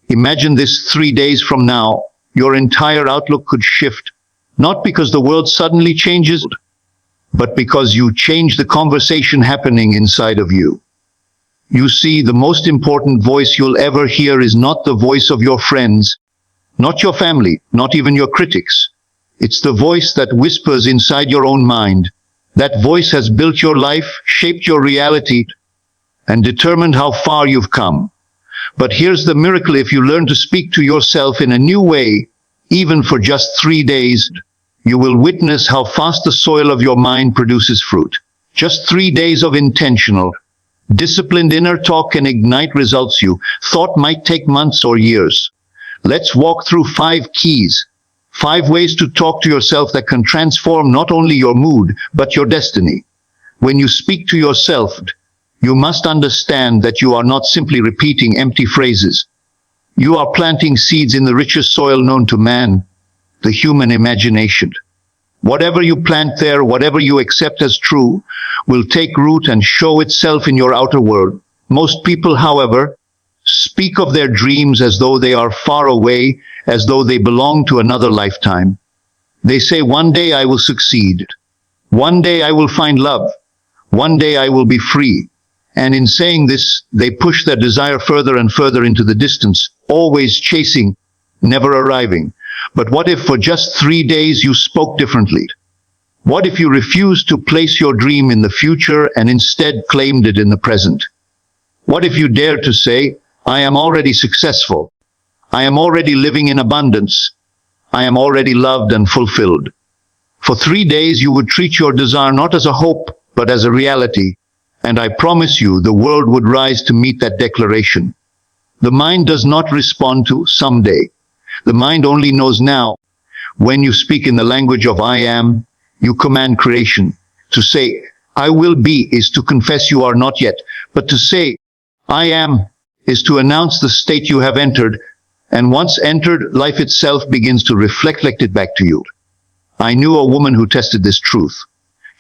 Imagine this 3 days from now, your entire outlook could shift, not because the world suddenly changes, but because you change the conversation happening inside of you. You see, the most important voice you'll ever hear is not the voice of your friends, not your family, not even your critics. It's the voice that whispers inside your own mind. That voice has built your life, shaped your reality, and determined how far you've come. But here's the miracle: if you learn to speak to yourself in a new way, even for just 3 days, you will witness how fast the soil of your mind produces fruit. Just 3 days of intentional, disciplined inner talk can ignite results you thought might take months or years. Let's walk through 5 keys, 5 ways to talk to yourself that can transform not only your mood, but your destiny. When you speak to yourself, you must understand that you are not simply repeating empty phrases. You are planting seeds in the richest soil known to man, the human imagination. Whatever you plant there, whatever you accept as true, will take root and show itself in your outer world. Most people, however, speak of their dreams as though they are far away, as though they belong to another lifetime. They say, one day I will succeed. One day I will find love. One day I will be free. And in saying this, they push their desire further and further into the distance, always chasing, never arriving. But what if for just 3 days you spoke differently? What if you refused to place your dream in the future and instead claimed it in the present? What if you dared to say, I am already successful. I am already living in abundance. I am already loved and fulfilled. For 3 days you would treat your desire not as a hope, but as a reality. And I promise you, the world would rise to meet that declaration. The mind does not respond to someday. The mind only knows now. When you speak in the language of I am, you command creation. To say, I will be, is to confess you are not yet. But to say, I am, is to announce the state you have entered. And once entered, life itself begins to reflect it back to you. I knew a woman who tested this truth.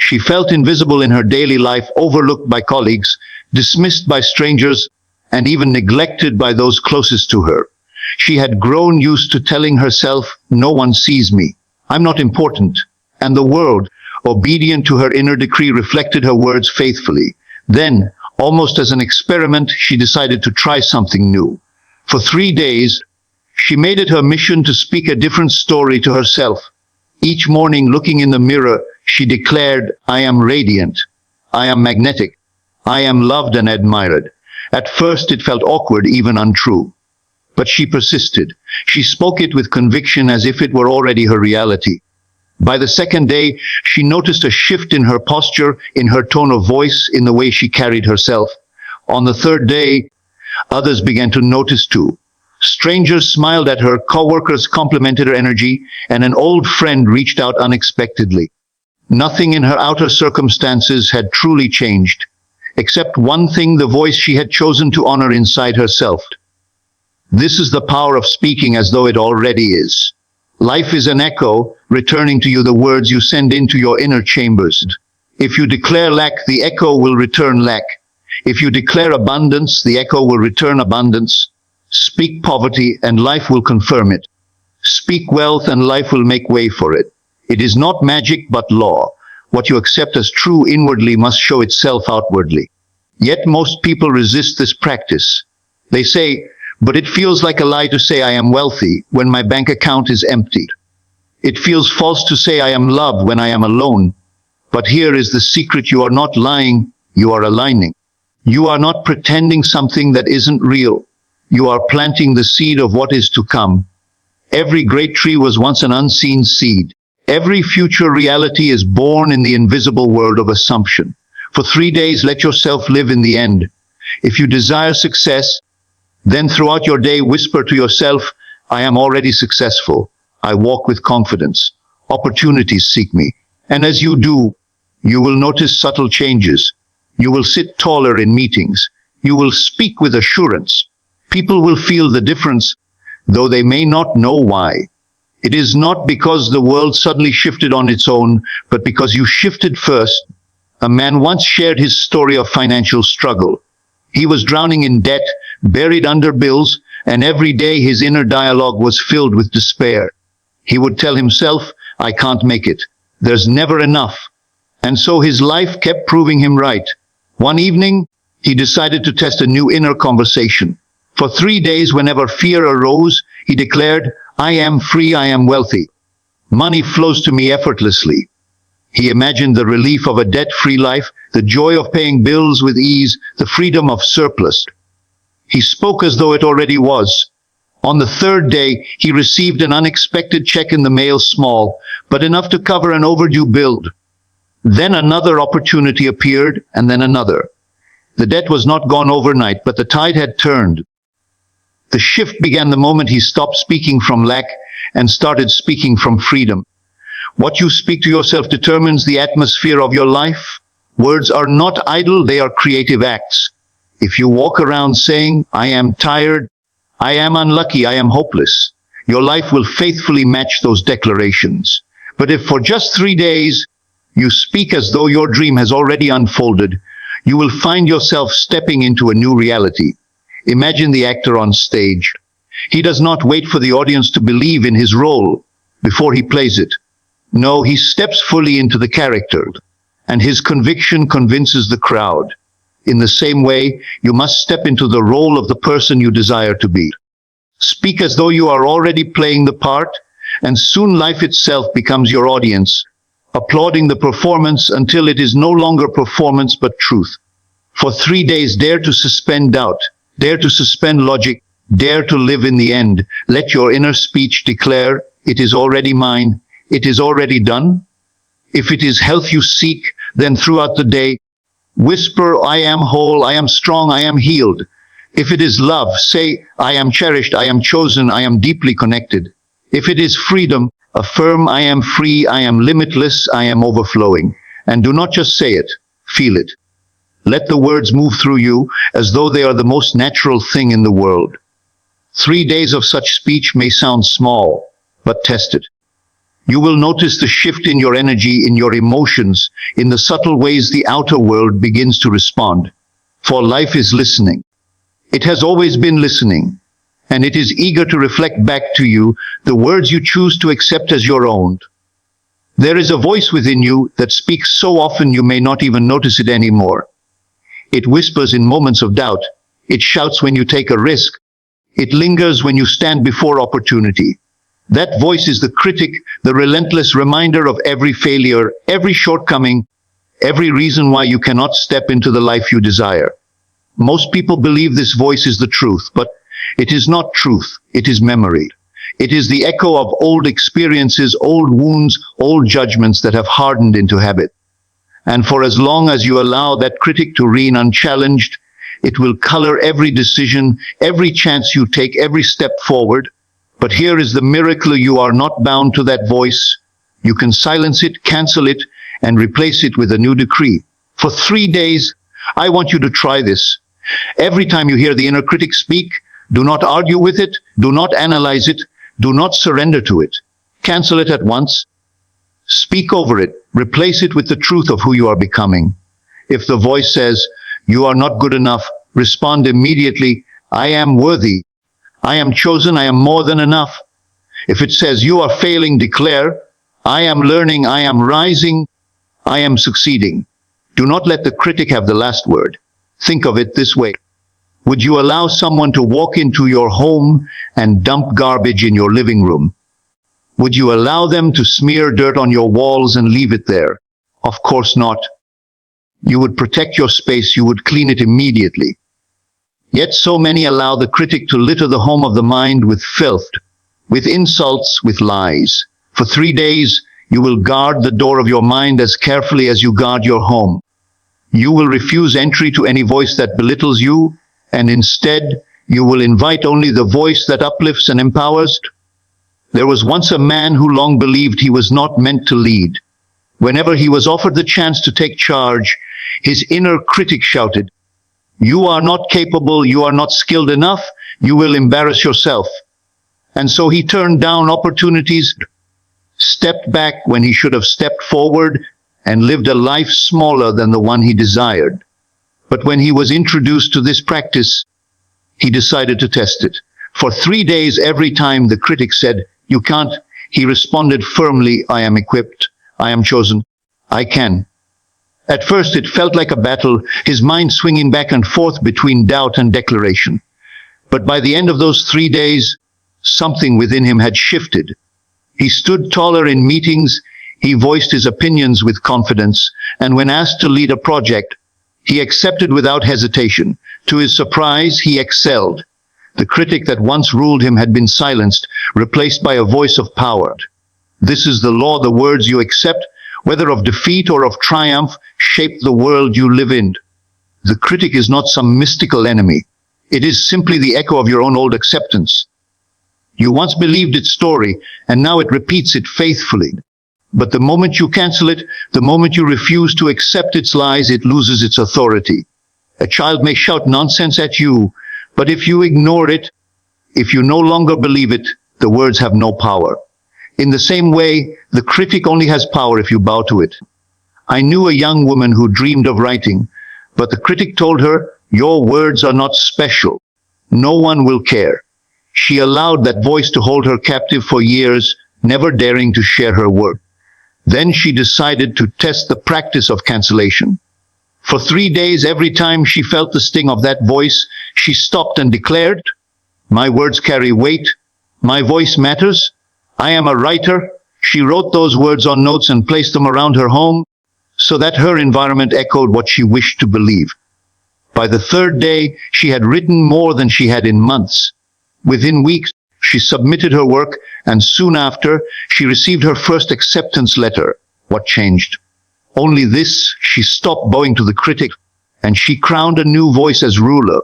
She felt invisible in her daily life, overlooked by colleagues, dismissed by strangers, and even neglected by those closest to her. She had grown used to telling herself, no one sees me, I'm not important. And the world, obedient to her inner decree, reflected her words faithfully. Then, almost as an experiment, she decided to try something new. For 3 days, she made it her mission to speak a different story to herself. Each morning, looking in the mirror, she declared, I am radiant. I am magnetic. I am loved and admired. At first, it felt awkward, even untrue. But she persisted. She spoke it with conviction as if it were already her reality. By the second day, she noticed a shift in her posture, in her tone of voice, in the way she carried herself. On the third day, others began to notice too. Strangers smiled at her, co-workers complimented her energy, and an old friend reached out unexpectedly. Nothing in her outer circumstances had truly changed, except one thing: the voice she had chosen to honor inside herself. This is the power of speaking as though it already is. Life is an echo, returning to you the words you send into your inner chambers. If you declare lack, the echo will return lack. If you declare abundance, the echo will return abundance. Speak poverty, and life will confirm it. Speak wealth, and life will make way for it. It is not magic, but law. What you accept as true inwardly must show itself outwardly. Yet most people resist this practice. They say, but it feels like a lie to say I am wealthy when my bank account is empty. It feels false to say I am loved when I am alone. But here is the secret: you are not lying, you are aligning. You are not pretending something that isn't real. You are planting the seed of what is to come. Every great tree was once an unseen seed. Every future reality is born in the invisible world of assumption. For 3 days, let yourself live in the end. If you desire success, then throughout your day, whisper to yourself, I am already successful. I walk with confidence. Opportunities seek me. And as you do, you will notice subtle changes. You will sit taller in meetings. You will speak with assurance. People will feel the difference, though they may not know why. It is not because the world suddenly shifted on its own, but because you shifted first. A man once shared his story of financial struggle. He was drowning in debt, buried under bills, and every day his inner dialogue was filled with despair. He would tell himself, "I can't make it. There's never enough." And so his life kept proving him right. One evening, he decided to test a new inner conversation. For 3 days, whenever fear arose, he declared, "I am free, I am wealthy. Money flows to me effortlessly." He imagined the relief of a debt-free life, the joy of paying bills with ease, the freedom of surplus. He spoke as though it already was. On the 3rd day, he received an unexpected check in the mail, small, but enough to cover an overdue bill. Then another opportunity appeared, and then another. The debt was not gone overnight, but the tide had turned. The shift began the moment he stopped speaking from lack and started speaking from freedom. What you speak to yourself determines the atmosphere of your life. Words are not idle, they are creative acts. If you walk around saying, "I am tired, I am unlucky, I am hopeless," your life will faithfully match those declarations. But if for just 3 days you speak as though your dream has already unfolded, you will find yourself stepping into a new reality. Imagine the actor on stage. He does not wait for the audience to believe in his role before he plays it. No, he steps fully into the character, and his conviction convinces the crowd. In the same way, you must step into the role of the person you desire to be. Speak as though you are already playing the part, and soon life itself becomes your audience, applauding the performance until it is no longer performance but truth. For 3 days, dare to suspend doubt, dare to suspend logic, dare to live in the end. Let your inner speech declare, "It is already mine, it is already done." If it is health you seek, then throughout the day, whisper, "I am whole, I am strong, I am healed." If it is love, say, "I am cherished, I am chosen, I am deeply connected." If it is freedom, affirm, "I am free, I am limitless, I am overflowing." And do not just say it, feel it. Let the words move through you as though they are the most natural thing in the world. 3 days of such speech may sound small, but test it. You will notice the shift in your energy, in your emotions, in the subtle ways the outer world begins to respond. For life is listening. It has always been listening, and it is eager to reflect back to you the words you choose to accept as your own. There is a voice within you that speaks so often you may not even notice it anymore. It whispers in moments of doubt. It shouts when you take a risk. It lingers when you stand before opportunity. That voice is the critic, the relentless reminder of every failure, every shortcoming, every reason why you cannot step into the life you desire. Most people believe this voice is the truth, but it is not truth, it is memory. It is the echo of old experiences, old wounds, old judgments that have hardened into habit. And for as long as you allow that critic to reign unchallenged, it will color every decision, every chance you take, every step forward. But here is the miracle: you are not bound to that voice. You can silence it, cancel it, and replace it with a new decree. For 3 days, I want you to try this. Every time you hear the inner critic speak, do not argue with it, do not analyze it, do not surrender to it. Cancel it at once. Speak over it, replace it with the truth of who you are becoming. If the voice says, "You are not good enough," respond immediately, "I am worthy. I am chosen, I am more than enough." If it says, "You are failing," declare, "I am learning, I am rising, I am succeeding." Do not let the critic have the last word. Think of it this way. Would you allow someone to walk into your home and dump garbage in your living room? Would you allow them to smear dirt on your walls and leave it there? Of course not. You would protect your space, you would clean it immediately. Yet so many allow the critic to litter the home of the mind with filth, with insults, with lies. For 3 days, you will guard the door of your mind as carefully as you guard your home. You will refuse entry to any voice that belittles you, and instead, you will invite only the voice that uplifts and empowers. There was once a man who long believed he was not meant to lead. Whenever he was offered the chance to take charge, his inner critic shouted, "You are not capable, you are not skilled enough, you will embarrass yourself." And so he turned down opportunities, stepped back when he should have stepped forward, and lived a life smaller than the one he desired. But when he was introduced to this practice, he decided to test it. For 3 days, every time the critic said, "You can't," he responded firmly, "I am equipped. I am chosen. I can." At first, it felt like a battle, his mind swinging back and forth between doubt and declaration. But by the end of those 3 days, something within him had shifted. He stood taller in meetings, he voiced his opinions with confidence, and when asked to lead a project, he accepted without hesitation. To his surprise, he excelled. The critic that once ruled him had been silenced, replaced by a voice of power. This is the law: the words you accept, whether of defeat or of triumph, shape the world you live in. The critic is not some mystical enemy. It is simply the echo of your own old acceptance. You once believed its story, and now it repeats it faithfully. But the moment you cancel it, the moment you refuse to accept its lies, it loses its authority. A child may shout nonsense at you, but if you ignore it, if you no longer believe it, the words have no power. In the same way, the critic only has power if you bow to it. I knew a young woman who dreamed of writing, but the critic told her, "Your words are not special. No one will care." She allowed that voice to hold her captive for years, never daring to share her work. Then she decided to test the practice of cancellation. For 3 days, every time she felt the sting of that voice, she stopped and declared, "My words carry weight. My voice matters. I am a writer." She wrote those words on notes and placed them around her home so that her environment echoed what she wished to believe. By the 3rd day, she had written more than she had in months. Within weeks, she submitted her work, and soon after, she received her first acceptance letter. What changed? Only this: she stopped bowing to the critic, and she crowned a new voice as ruler.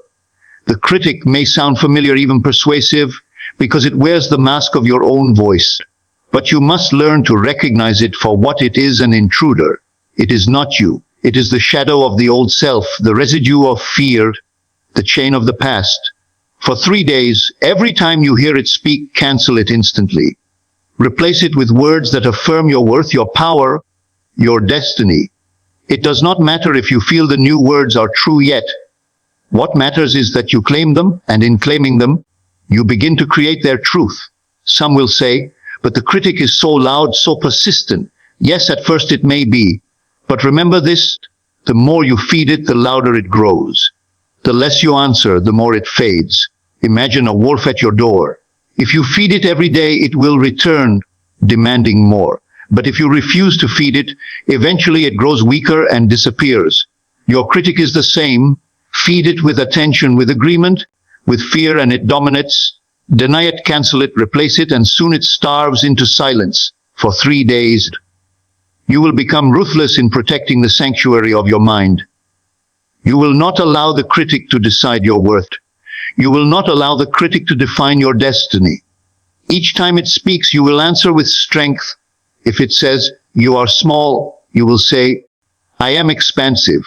The critic may sound familiar, even persuasive, because it wears the mask of your own voice. But you must learn to recognize it for what it is: an intruder. It is not you. It is the shadow of the old self, the residue of fear, the chain of the past. For 3 days, every time you hear it speak, cancel it instantly. Replace it with words that affirm your worth, your power, your destiny. It does not matter if you feel the new words are true yet. What matters is that you claim them, and in claiming them, you begin to create their truth. Some will say, "But the critic is so loud, so persistent." Yes, at first it may be. But remember this: the more you feed it, the louder it grows. The less you answer, the more it fades. Imagine a wolf at your door. If you feed it every day, it will return, demanding more. But if you refuse to feed it, eventually it grows weaker and disappears. Your critic is the same. Feed it with attention, with agreement, with fear, and it dominates. Deny it, cancel it, replace it, and soon it starves into silence. For 3 days, you will become ruthless in protecting the sanctuary of your mind. You will not allow the critic to decide your worth. You will not allow the critic to define your destiny. Each time it speaks, you will answer with strength. If it says, "You are small," you will say, "I am expansive."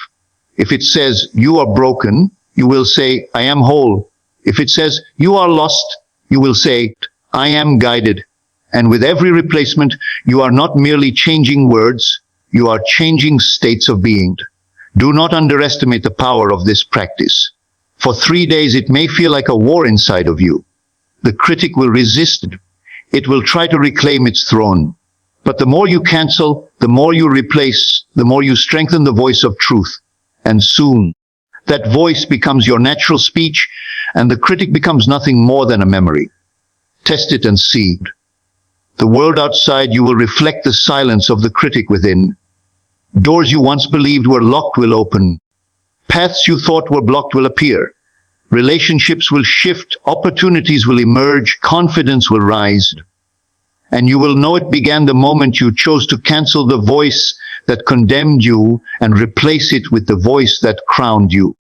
If it says, "You are broken," you will say, "I am whole." If it says, "You are lost," you will say, "I am guided." And with every replacement, you are not merely changing words, you are changing states of being. Do not underestimate the power of this practice. For 3 days, it may feel like a war inside of you. The critic will resist. It will try to reclaim its throne. But the more you cancel, the more you replace, the more you strengthen the voice of truth. And soon, that voice becomes your natural speech, and the critic becomes nothing more than a memory. Test it and see. The world outside you will reflect the silence of the critic within. Doors you once believed were locked will open. Paths you thought were blocked will appear. Relationships will shift, opportunities will emerge, confidence will rise. And you will know it began the moment you chose to cancel the voice that condemned you and replace it with the voice that crowned you.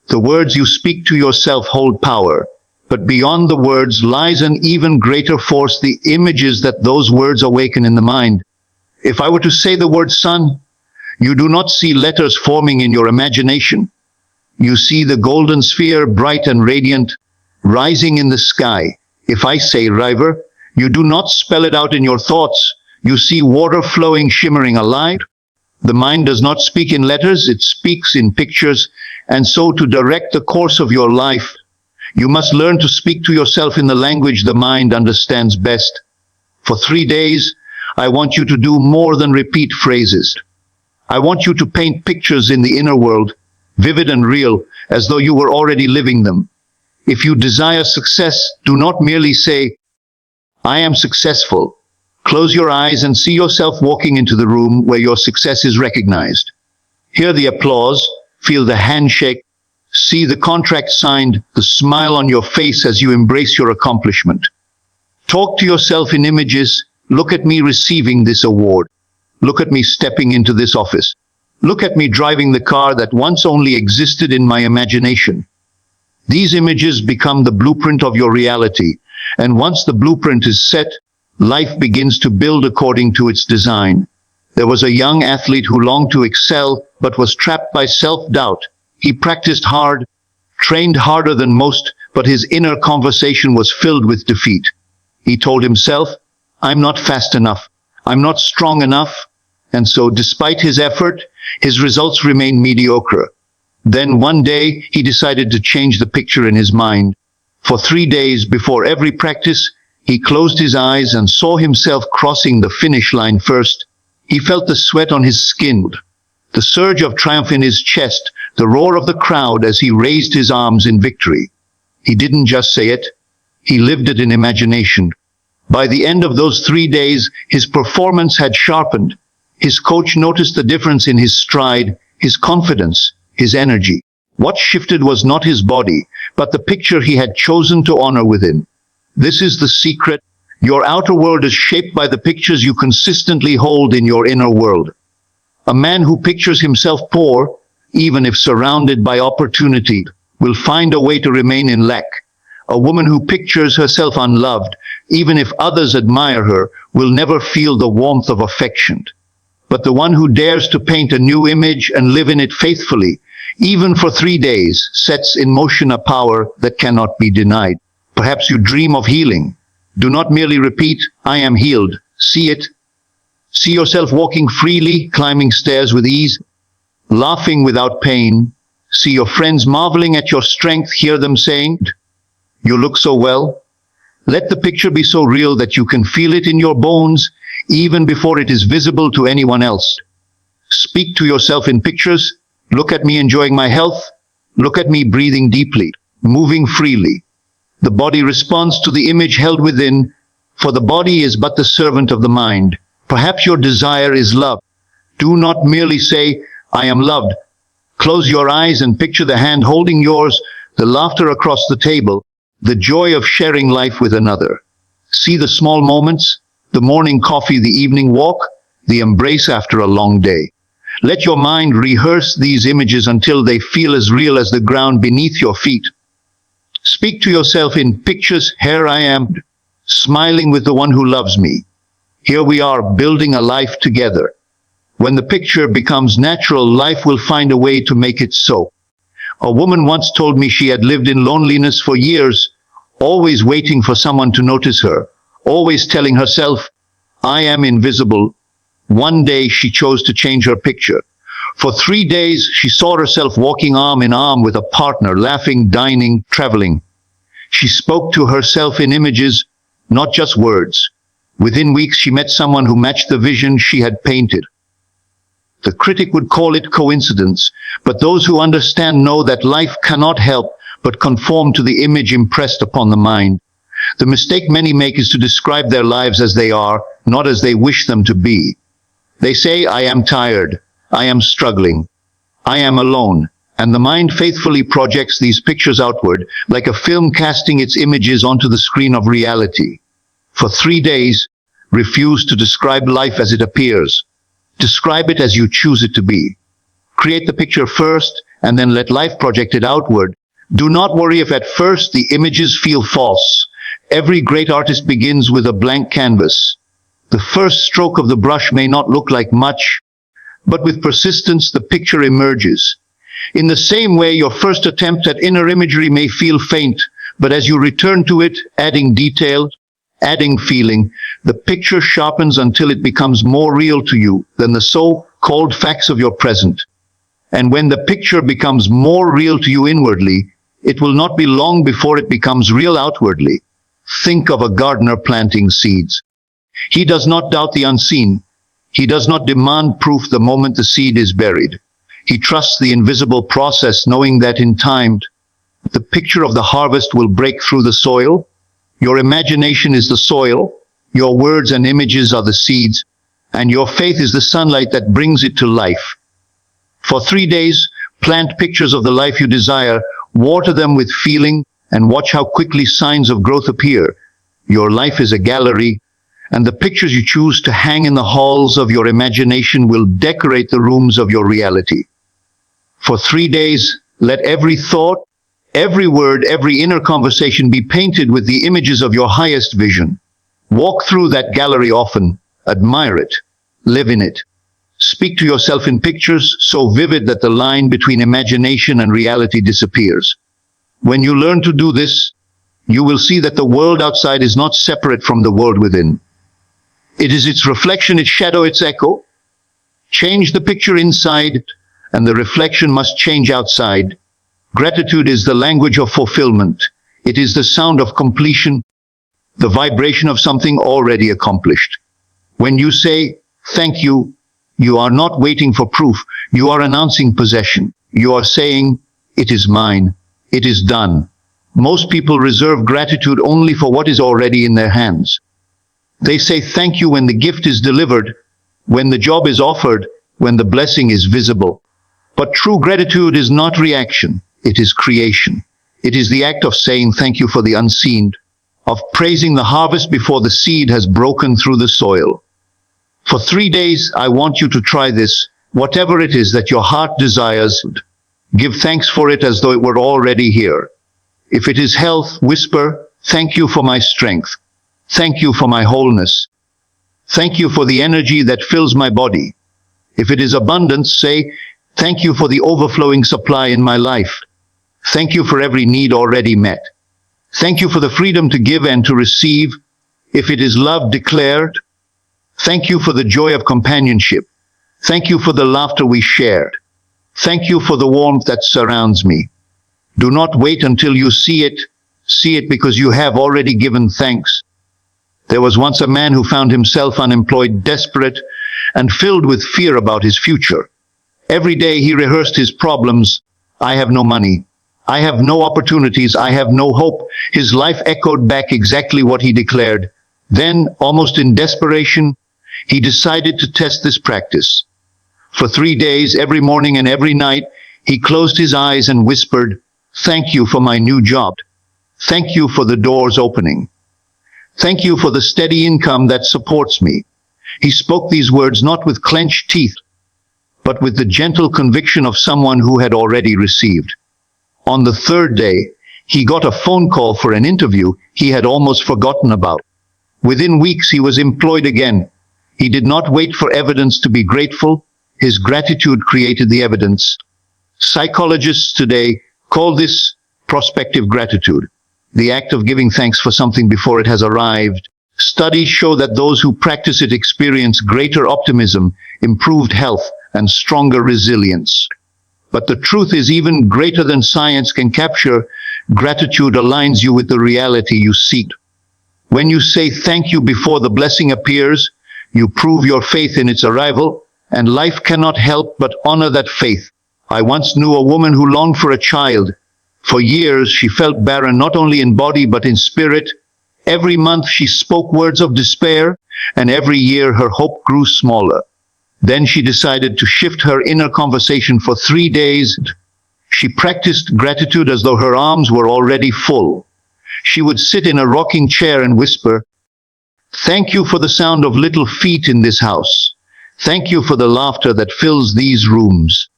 The words you speak to yourself hold power, but beyond the words lies an even greater force: the images that those words awaken in the mind. If I were to say the word sun, you do not see letters forming in your imagination. You see the golden sphere, bright and radiant, rising in the sky. If I say river, you do not spell it out in your thoughts. You see water flowing, shimmering, alive. The mind does not speak in letters, it speaks in pictures. And so to direct the course of your life, You must learn to speak to yourself in the language the mind understands best. For 3 days, I want you to do more than repeat phrases. I want you to paint pictures in the inner world, vivid and real, as though you were already living them. If you desire success, do not merely say, I am successful. Close your eyes and see yourself walking into the room where your success is recognized. Hear the applause, feel the handshake, see the contract signed, the smile on your face as you embrace your accomplishment. Talk to yourself in images. Look at me receiving this award. Look at me stepping into this office. Look at me driving the car that once only existed in my imagination. These images become the blueprint of your reality, and once the blueprint is set, life begins to build according to its design. There was a young athlete who longed to excel, but was trapped by self-doubt. He practiced hard, trained harder than most, but his inner conversation was filled with defeat. He told himself, I'm not fast enough, I'm not strong enough, and so despite his effort, his results remained mediocre. Then one day, he decided to change the picture in his mind. For 3 days before every practice, he closed his eyes and saw himself crossing the finish line first. He felt the sweat on his skin, the surge of triumph in his chest, the roar of the crowd as he raised his arms in victory. He didn't just say it, he lived it in imagination. By the end of those 3 days, his performance had sharpened. His coach noticed the difference in his stride, his confidence, his energy. What shifted was not his body, but the picture he had chosen to honor within. This is the secret. Your outer world is shaped by the pictures you consistently hold in your inner world. A man who pictures himself poor, even if surrounded by opportunity, will find a way to remain in lack. A woman who pictures herself unloved, even if others admire her, will never feel the warmth of affection. But the one who dares to paint a new image and live in it faithfully, even for 3 days, sets in motion a power that cannot be denied. Perhaps you dream of healing. Do not merely repeat, I am healed. See it. See yourself walking freely, climbing stairs with ease, laughing without pain. See your friends marveling at your strength. Hear them saying, you look so well. Let the picture be so real that you can feel it in your bones, even before it is visible to anyone else. Speak to yourself in pictures. Look at me enjoying my health. Look at me breathing deeply, moving freely. The body responds to the image held within, for the body is but the servant of the mind. Perhaps your desire is love. Do not merely say, I am loved. Close your eyes and picture the hand holding yours, the laughter across the table, the joy of sharing life with another. See the small moments, the morning coffee, the evening walk, the embrace after a long day. Let your mind rehearse these images until they feel as real as the ground beneath your feet. Speak to yourself in pictures. Here I am, smiling with the one who loves me. Here we are, building a life together. When the picture becomes natural, life will find a way to make it so. A woman once told me she had lived in loneliness for years, always waiting for someone to notice her, always telling herself, I am invisible. One day she chose to change her picture. For 3 days she saw herself walking arm in arm with a partner, laughing, dining, traveling. She spoke to herself in images, not just words. Within weeks she met someone who matched the vision she had painted. The critic would call it coincidence, but those who understand know that life cannot help but conform to the image impressed upon the mind. The mistake many make is to describe their lives as they are, not as they wish them to be. They say, I am tired, I am struggling, I am alone, and the mind faithfully projects these pictures outward, like a film casting its images onto the screen of reality. For 3 days, refuse to describe life as it appears. Describe it as you choose it to be. Create the picture first, and then let life project it outward. Do not worry if at first the images feel false. Every great artist begins with a blank canvas. The first stroke of the brush may not look like much, but with persistence the picture emerges. In the same way, your first attempt at inner imagery may feel faint, but as you return to it, adding detail, adding feeling, the picture sharpens until it becomes more real to you than the so-called facts of your present. And when the picture becomes more real to you inwardly, It will not be long before it becomes real outwardly. Think of a gardener planting seeds. He does not doubt the unseen. He does not demand proof the moment the seed is buried. He trusts the invisible process, knowing that in time, the picture of the harvest will break through the soil. Your imagination is the soil, your words and images are the seeds, and your faith is the sunlight that brings it to life. For 3 days, plant pictures of the life you desire, water them with feeling, and watch how quickly signs of growth appear. Your life is a gallery, and the pictures you choose to hang in the halls of your imagination will decorate the rooms of your reality. For 3 days, let every thought, every word, every inner conversation be painted with the images of your highest vision. Walk through that gallery often, admire it, live in it. Speak to yourself in pictures so vivid that the line between imagination and reality disappears. When you learn to do this, you will see that the world outside is not separate from the world within. It is its reflection, its shadow, its echo. Change the picture inside, and the reflection must change outside. Gratitude is the language of fulfillment. It is the sound of completion, the vibration of something already accomplished. When you say, thank you, you are not waiting for proof. You are announcing possession. You are saying, it is mine. It is done. Most people reserve gratitude only for what is already in their hands. They say thank you when the gift is delivered, when the job is offered, when the blessing is visible. But true gratitude is not reaction. It is creation. It is the act of saying thank you for the unseen, of praising the harvest before the seed has broken through the soil. For 3 days, I want you to try this. Whatever it is that your heart desires, give thanks for it as though it were already here. If it is health, whisper, thank you for my strength. Thank you for my wholeness. Thank you for the energy that fills my body. If it is abundance, say, thank you for the overflowing supply in my life. Thank you for every need already met. Thank you for the freedom to give and to receive. If it is love, declare, thank you for the joy of companionship. Thank you for the laughter we shared. Thank you for the warmth that surrounds me. Do not wait until you see it. See it because you have already given thanks. There was once a man who found himself unemployed, desperate, and filled with fear about his future. Every day he rehearsed his problems. I have no money. I have no opportunities. I have no hope. His life echoed back exactly what he declared. Then, almost in desperation, he decided to test this practice. For 3 days, every morning and every night, he closed his eyes and whispered, thank you for my new job. Thank you for the doors opening. Thank you for the steady income that supports me. He spoke these words not with clenched teeth, but with the gentle conviction of someone who had already received. On the 3rd day, he got a phone call for an interview he had almost forgotten about. Within weeks, he was employed again. He did not wait for evidence to be grateful. His gratitude created the evidence. Psychologists today call this prospective gratitude, the act of giving thanks for something before it has arrived. Studies show that those who practice it experience greater optimism, improved health, and stronger resilience. But the truth is even greater than science can capture. Gratitude aligns you with the reality you seek. When you say thank you before the blessing appears, you prove your faith in its arrival, and life cannot help but honor that faith. I once knew a woman who longed for a child. For years, she felt barren not only in body but in spirit. Every month she spoke words of despair, and every year her hope grew smaller. Then she decided to shift her inner conversation for 3 days. She practiced gratitude as though her arms were already full. She would sit in a rocking chair and whisper, thank you for the sound of little feet in this house. Thank you for the laughter that fills these rooms.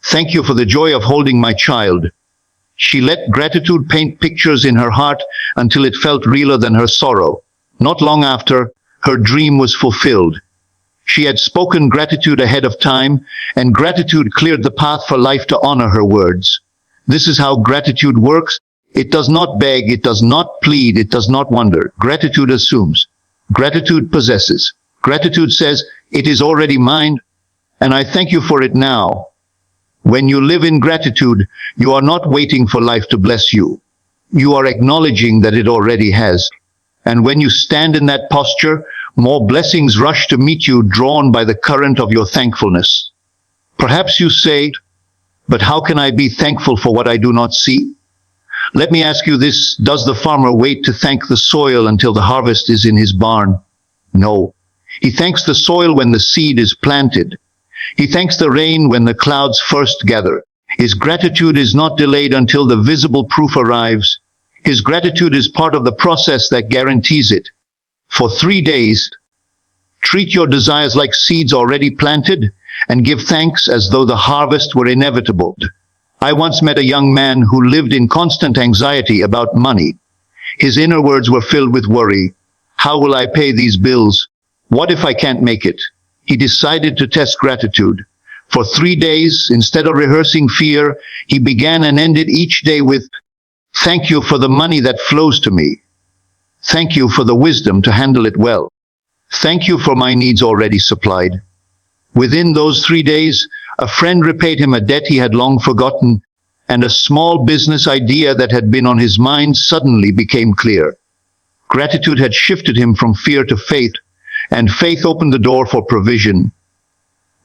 Thank you for the joy of holding my child. She let gratitude paint pictures in her heart until it felt realer than her sorrow. Not long after, her dream was fulfilled. She had spoken gratitude ahead of time, and gratitude cleared the path for life to honor her words. This is how gratitude works. It does not beg, it does not plead, it does not wonder. Gratitude assumes. Gratitude possesses. Gratitude says, it is already mine, and I thank you for it now. When you live in gratitude, you are not waiting for life to bless you. You are acknowledging that it already has. And when you stand in that posture, more blessings rush to meet you, drawn by the current of your thankfulness. Perhaps you say, "But how can I be thankful for what I do not see?" Let me ask you this: does the farmer wait to thank the soil until the harvest is in his barn? No. He thanks the soil when the seed is planted. He thanks the rain when the clouds first gather. His gratitude is not delayed until the visible proof arrives. His gratitude is part of the process that guarantees it. For 3 days, treat your desires like seeds already planted and give thanks as though the harvest were inevitable. I once met a young man who lived in constant anxiety about money. His inner words were filled with worry. How will I pay these bills? What if I can't make it? He decided to test gratitude. For 3 days, instead of rehearsing fear, he began and ended each day with, "Thank you for the money that flows to me. Thank you for the wisdom to handle it well. Thank you for my needs already supplied." Within those 3 days, a friend repaid him a debt he had long forgotten, and a small business idea that had been on his mind suddenly became clear. Gratitude had shifted him from fear to faith, and faith opened the door for provision.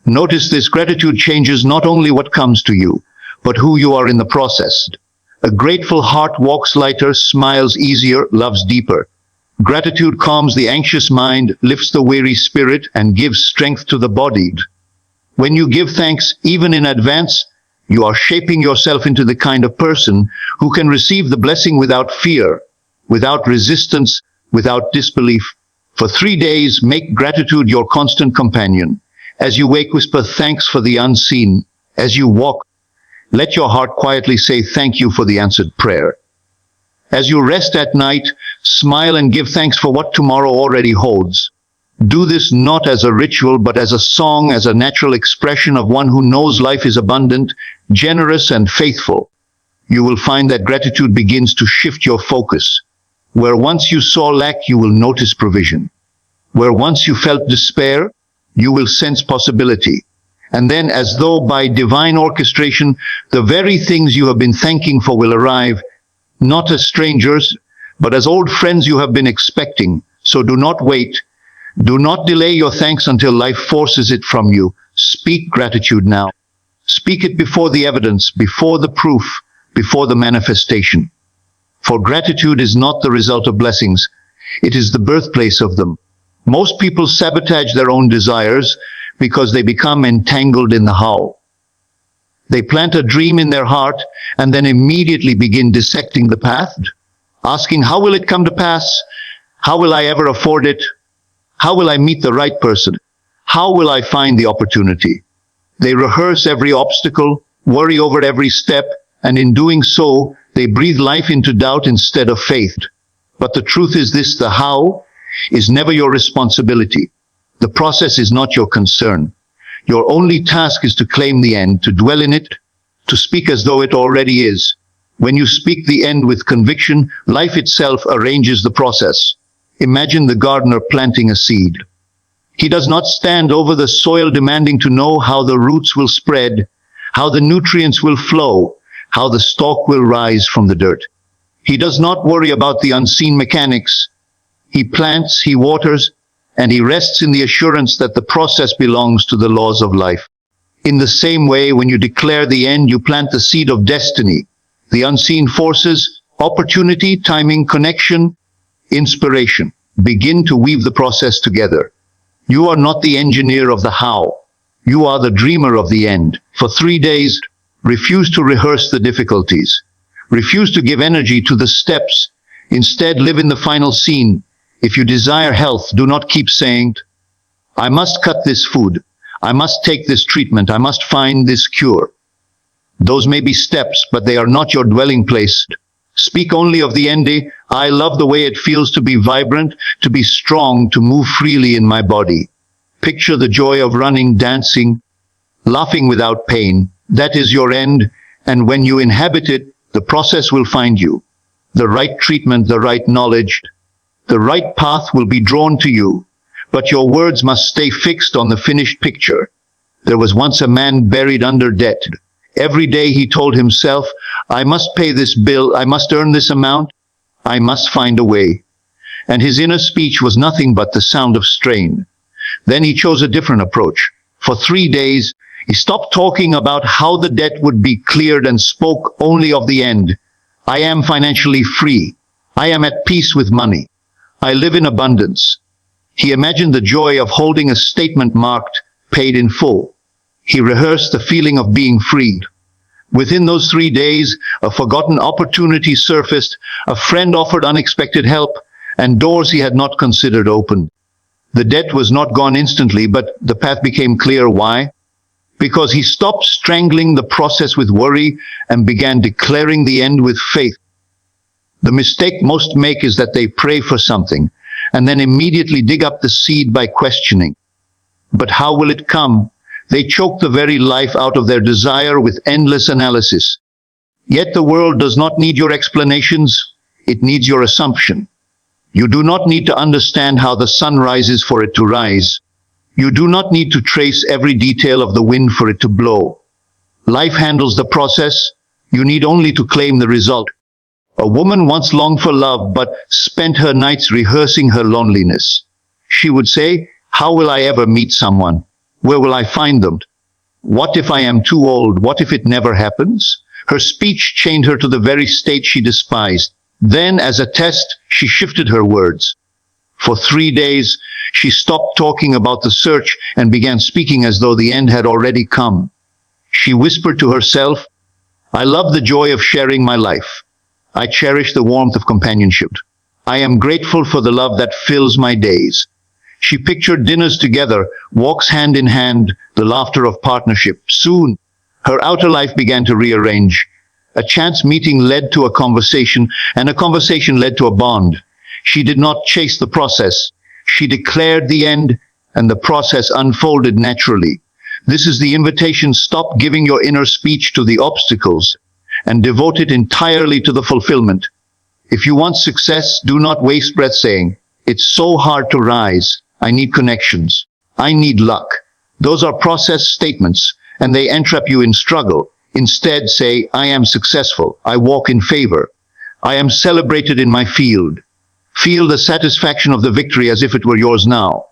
Notice this: gratitude changes not only what comes to you, but who you are in the process. A grateful heart walks lighter, smiles easier, loves deeper. Gratitude calms the anxious mind, lifts the weary spirit, and gives strength to the body. When you give thanks, even in advance, you are shaping yourself into the kind of person who can receive the blessing without fear, without resistance, without disbelief. For 3 days, make gratitude your constant companion. As you wake, whisper thanks for the unseen. As you walk, let your heart quietly say thank you for the answered prayer. As you rest at night, smile and give thanks for what tomorrow already holds. Do this not as a ritual, but as a song, as a natural expression of one who knows life is abundant, generous, and faithful. You will find that gratitude begins to shift your focus. Where once you saw lack, you will notice provision. Where once you felt despair, you will sense possibility. And then, as though by divine orchestration, the very things you have been thanking for will arrive, not as strangers, but as old friends you have been expecting. So do not wait. Do not delay your thanks until life forces it from you. Speak gratitude now. Speak it before the evidence, before the proof, before the manifestation. For gratitude is not the result of blessings. It is the birthplace of them. Most people sabotage their own desires because they become entangled in the how. They plant a dream in their heart and then immediately begin dissecting the path, asking, how will it come to pass? How will I ever afford it? How will I meet the right person? How will I find the opportunity? They rehearse every obstacle, worry over every step, and in doing so, they breathe life into doubt instead of faith. But the truth is this: the how is never your responsibility. The process is not your concern. Your only task is to claim the end, to dwell in it, to speak as though it already is. When you speak the end with conviction, life itself arranges the process. Imagine the gardener planting a seed. He does not stand over the soil demanding to know how the roots will spread, how the nutrients will flow, how the stalk will rise from the dirt. He does not worry about the unseen mechanics. He plants, he waters, and he rests in the assurance that the process belongs to the laws of life. In the same way, when you declare the end, you plant the seed of destiny. The unseen forces, opportunity, timing, connection, inspiration, begin to weave the process together. You are not the engineer of the how. You are the dreamer of the end. For 3 days, refuse to rehearse the difficulties. Refuse to give energy to the steps. Instead, live in the final scene. If you desire health, do not keep saying, I must cut this food. I must take this treatment. I must find this cure. Those may be steps, but they are not your dwelling place. Speak only of the end. I love the way it feels to be vibrant, to be strong, to move freely in my body. Picture the joy of running, dancing, laughing without pain. That is your end, and when you inhabit it, the process will find you. The right treatment, the right knowledge, the right path will be drawn to you, but your words must stay fixed on the finished picture. There was once a man buried under debt. Every day he told himself, I must pay this bill, I must earn this amount, I must find a way. And his inner speech was nothing but the sound of strain. Then he chose a different approach. For 3 days, he stopped talking about how the debt would be cleared and spoke only of the end. I am financially free. I am at peace with money. I live in abundance. He imagined the joy of holding a statement marked, paid in full. He rehearsed the feeling of being freed. Within those 3 days, a forgotten opportunity surfaced, a friend offered unexpected help, and doors he had not considered opened. The debt was not gone instantly, but the path became clear. Why? Because he stopped strangling the process with worry and began declaring the end with faith. The mistake most make is that they pray for something and then immediately dig up the seed by questioning. But how will it come? They choke the very life out of their desire with endless analysis. Yet the world does not need your explanations, it needs your assumption. You do not need to understand how the sun rises for it to rise. You do not need to trace every detail of the wind for it to blow. Life handles the process. You need only to claim the result. A woman once longed for love, but spent her nights rehearsing her loneliness. She would say, how will I ever meet someone? Where will I find them? What if I am too old? What if it never happens? Her speech chained her to the very state she despised. Then, as a test, she shifted her words. For 3 days, she stopped talking about the search and began speaking as though the end had already come. She whispered to herself, I love the joy of sharing my life. I cherish the warmth of companionship. I am grateful for the love that fills my days. She pictured dinners together, walks hand in hand, the laughter of partnership. Soon, her outer life began to rearrange. A chance meeting led to a conversation, and a conversation led to a bond. She did not chase the process. She declared the end, and the process unfolded naturally. This is the invitation. Stop giving your inner speech to the obstacles and devote it entirely to the fulfillment. If you want success, do not waste breath saying, it's so hard to rise. I need connections. I need luck. Those are process statements, and they entrap you in struggle. Instead, say, I am successful. I walk in favor. I am celebrated in my field. Feel the satisfaction of the victory as if it were yours now.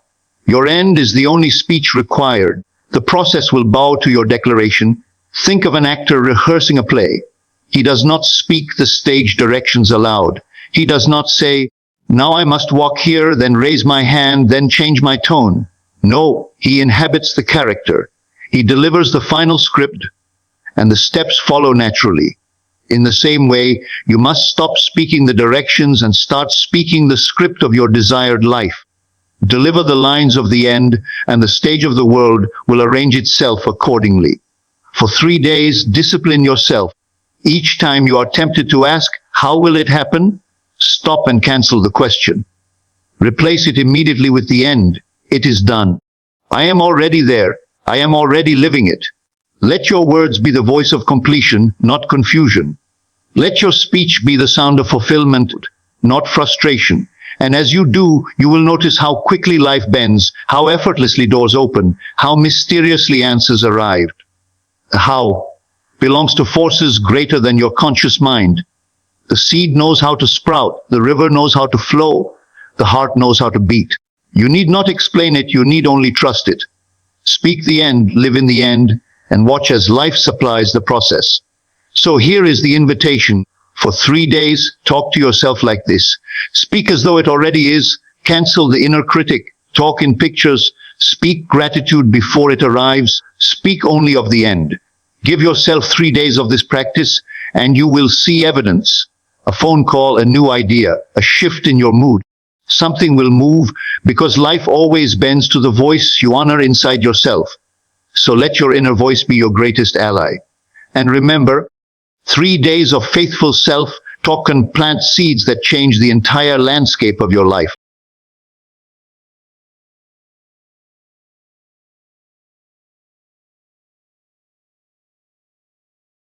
Your end is the only speech required. The process will bow to your declaration. Think of an actor rehearsing a play. He does not speak the stage directions aloud. He does not say, now I must walk here, then raise my hand, then change my tone. No, he inhabits the character. He delivers the final script, and the steps follow naturally. In the same way, you must stop speaking the directions and start speaking the script of your desired life. Deliver the lines of the end, and the stage of the world will arrange itself accordingly. For 3 days, discipline yourself. Each time you are tempted to ask, how will it happen? Stop and cancel the question. Replace it immediately with the end. It is done. I am already there. I am already living it. Let your words be the voice of completion, not confusion. Let your speech be the sound of fulfillment, not frustration. And as you do, you will notice how quickly life bends, how effortlessly doors open, how mysteriously answers arrive. The how belongs to forces greater than your conscious mind. The seed knows how to sprout, the river knows how to flow, the heart knows how to beat. You need not explain it, you need only trust it. Speak the end, live in the end, and watch as life supplies the process. So here is the invitation. For 3 days, talk to yourself like this. Speak as though it already is. Cancel the inner critic. Talk in pictures. Speak gratitude before it arrives. Speak only of the end. Give yourself 3 days of this practice, and you will see evidence. A phone call, a new idea, a shift in your mood. Something will move, because life always bends to the voice you honor inside yourself. So let your inner voice be your greatest ally. And remember, 3 days of faithful self-talk can plant seeds that change the entire landscape of your life.